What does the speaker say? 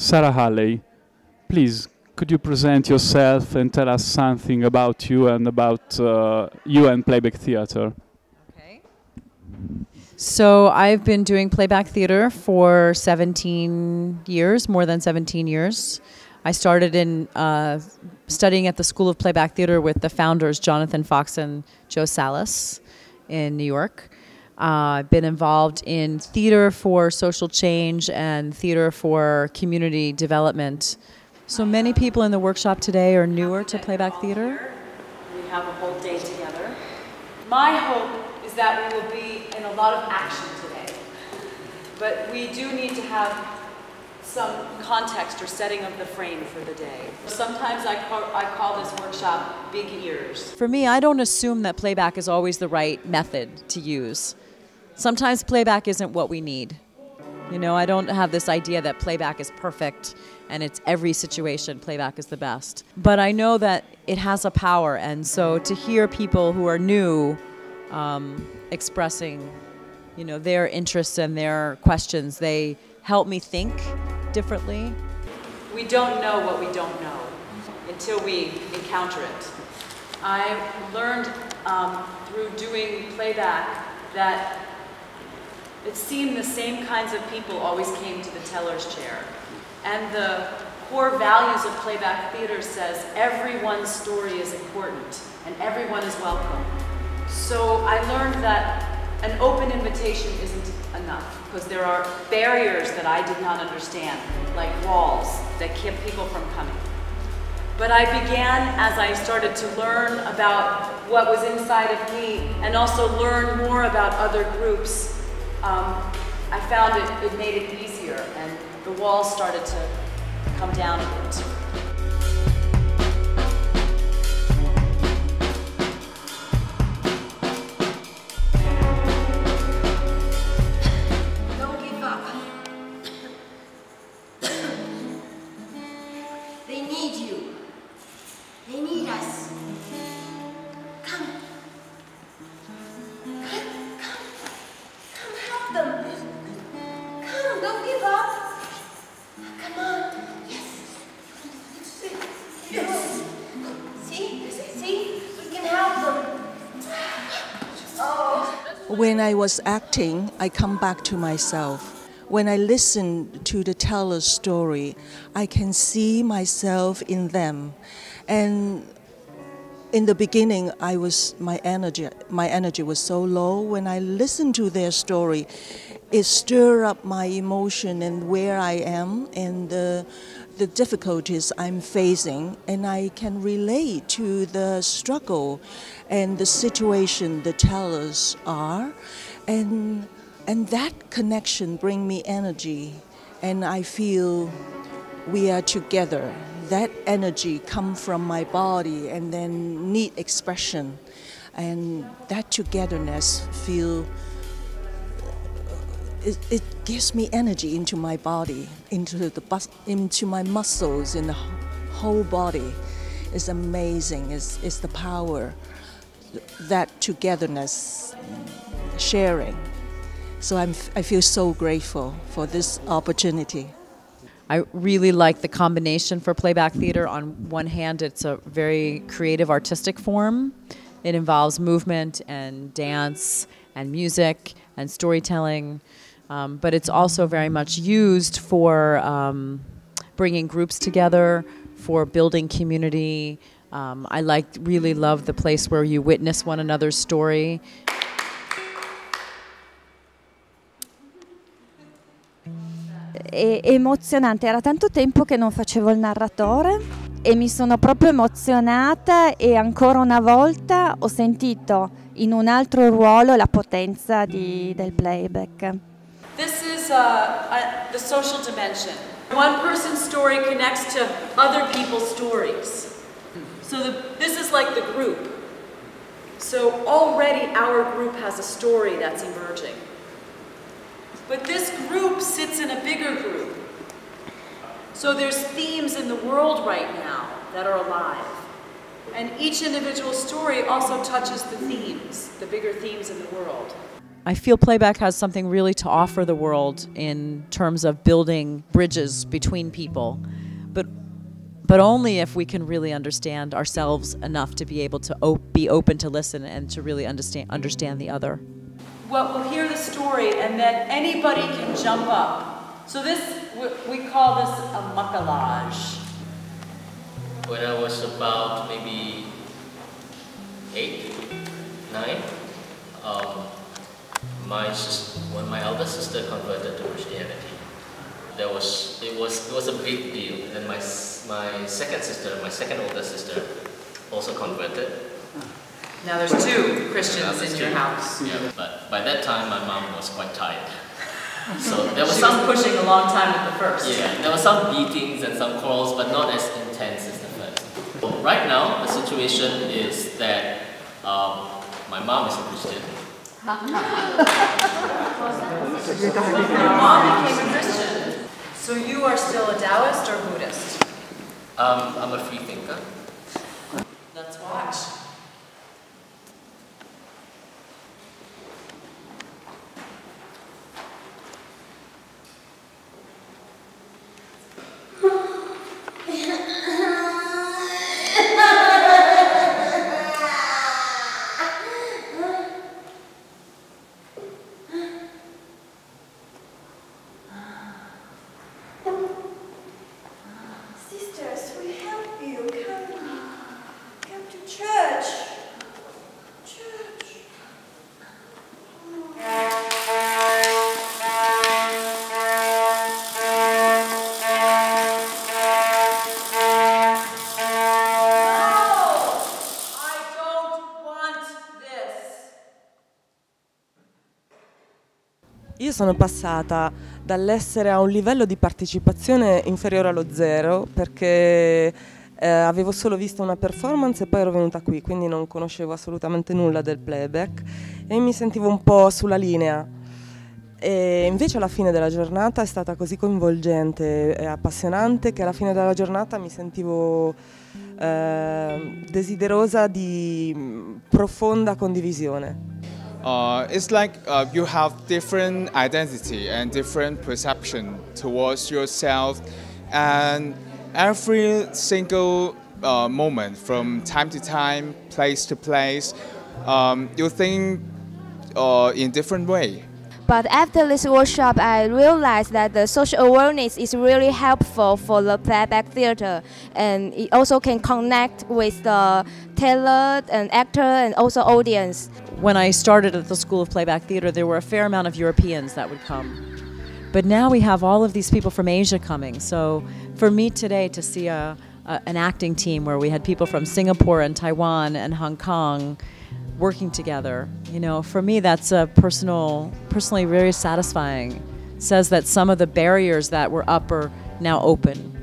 Sarah Halley, please, could you present yourself and tell us something about you and about you and playback theater? Okay. So I've been doing playback theater for 17 years, more than 17 years. I started in studying at the School of Playback Theater with the founders, Jonathan Fox and Joe Salas in New York. I've been involved in theater for social change and theater for community development. So many people in the workshop today are newer to playback theater. We have a whole day together. My hope is that we will be in a lot of action today. But we do need to have some context or setting of the frame for the day. Sometimes I call this workshop Big Ears. For me, I don't assume that playback is always the right method to use. Sometimes playback isn't what we need. You know, I don't have this idea that playback is perfect and it's every situation playback is the best. But I know that it has a power, and so to hear people who are new expressing, you know, their interests and their questions, they help me think differently. We don't know what we don't know until we encounter it. I learned through doing playback that it seemed the same kinds of people always came to the teller's chair. And the core values of playback theater says everyone's story is important and everyone is welcome. So I learned that an open invitation isn't enough, because there are barriers that I did not understand, like walls that kept people from coming. But I began, as I started to learn about what was inside of me and also learn more about other groups, I found it made it easier, and the walls started to come down a bit. Don't give up. They need you. They need us. Come. Come help them. Come, don't give up. Come on. Yes. Yes. See? We can help them. Oh. When I was acting, I come back to myself. When I listen to the teller's story, I can see myself in them. And in the beginning, my energy was so low. When I listened to their story, it stirred up my emotion and where I am and the difficulties I'm facing, and I can relate to the struggle and the situation the tellers are, and that connection brings me energy, and I feel we are together. That energy comes from my body and then need expression, and that togetherness it gives me energy into my body, into my muscles, in the whole body. It's amazing. It's the power, that togetherness, sharing. So I feel so grateful for this opportunity. I really like the combination for playback theater. On one hand, it's a very creative artistic form. It involves movement and dance and music and storytelling, but it's also very much used for bringing groups together, for building community. I really love the place where you witness one another's story. È emozionante, era tanto tempo che non facevo il narratore e mi sono proprio emozionata, e ancora una volta ho sentito in un altro ruolo la potenza del playback. This is the social dimension. One person's story connects to other people's stories. So this is like the group. So already our group has a story that's emerging. But this group sits in a bigger group. So there's themes in the world right now that are alive. And each individual story also touches the themes, the bigger themes in the world. I feel playback has something really to offer the world in terms of building bridges between people, but only if we can really understand ourselves enough to be able to be open to listen and to really understand the other. Well, we'll hear the story, and then anybody can jump up. So this, we call this a macalage. When I was about maybe 8, 9, when my elder sister converted to Christianity, it was a big deal. And my second sister, my second older sister, also converted. Now there's 2 Christians in your house. Yeah, but by that time my mom was quite tired. So there was She some was pushing a long time with the first. Yeah, there were some beatings and some quarrels, but not as intense as the first. But right now, the situation is that my mom is a Christian. Your mom became a Christian. So you are still a Taoist or Buddhist? I'm a free thinker. Let's watch. Sisters, we help you. Come to church. Church. Io sono passata dall'essere a un livello di partecipazione inferiore allo 0 perché avevo solo visto una performance e poi ero venuta qui, quindi non conoscevo assolutamente nulla del playback e mi sentivo un po' sulla linea. E invece alla fine della giornata è stata così coinvolgente e appassionante che alla fine della giornata mi sentivo desiderosa di profonda condivisione. It's like you have different identity and different perception towards yourself, and every single moment from time to time, place to place, you think in different way. But after this workshop, I realized that the social awareness is really helpful for the playback theater, and it also can connect with the talent and actor and also audience. When I started at the School of Playback Theater, there were a fair amount of Europeans that would come. But now we have all of these people from Asia coming. So for me today to see an acting team where we had people from Singapore and Taiwan and Hong Kong working together, you know, for me that's personally very satisfying. It says that some of the barriers that were up are now open.